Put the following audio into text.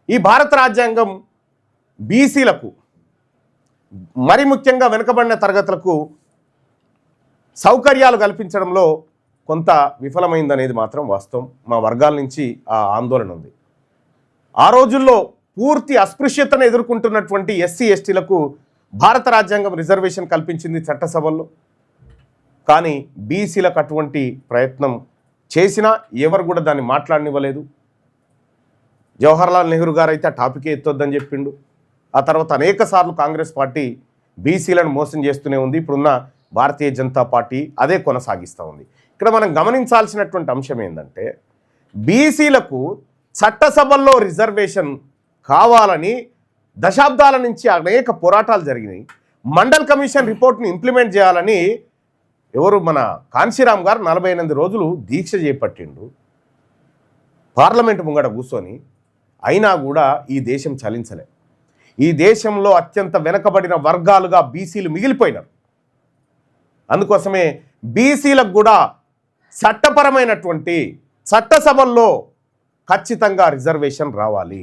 ఈ భారత రాజ్యాంగం బీసీలకు మరి ముఖ్యంగా వెనుకబడిన తరగతులకు సౌకర్యాలు కల్పించడంలో కొంత విఫలమైందనేది మాత్రం వాస్తవం. మా వర్గాల నుంచి ఆ ఆందోళన ఉంది. ఆ రోజుల్లో పూర్తి అస్పృశ్యతను ఎదుర్కొంటున్నటువంటి ఎస్సీ ఎస్టీలకు భారత రాజ్యాంగం రిజర్వేషన్ కల్పించింది చట్టసభల్లో. కానీ బీసీలకు అటువంటి ప్రయత్నం చేసినా ఎవరు కూడా దాన్ని మాట్లాడనివ్వలేదు. జవహర్లాల్ నెహ్రూ గారు అయితే ఆ టాపికే ఎత్తొద్దని చెప్పిండు. ఆ తర్వాత అనేక సార్లు కాంగ్రెస్ పార్టీ బీసీలను మోసం చేస్తూనే ఉంది. ఇప్పుడున్న భారతీయ జనతా పార్టీ అదే కొనసాగిస్తూ ఉంది. ఇక్కడ మనం గమనించాల్సినటువంటి అంశం ఏంటంటే, బీసీలకు చట్టసభల్లో రిజర్వేషన్ కావాలని దశాబ్దాల నుంచి అనేక పోరాటాలు జరిగినాయి. మండల్ కమిషన్ రిపోర్ట్ని ఇంప్లిమెంట్ చేయాలని ఎవరు మన కాన్శీరామ్ గారు 48 రోజులు దీక్ష చేపట్టిండు పార్లమెంటు ముంగడ కూర్చొని. అయినా కూడా ఈ దేశం చలించలే. ఈ దేశంలో అత్యంత వెనకబడిన వర్గాలుగా బీసీలు మిగిలిపోయినారు. అందుకోసమే బీసీలకు కూడా చట్టపరమైనటువంటి చట్టసభల్లో ఖచ్చితంగా రిజర్వేషన్ రావాలి.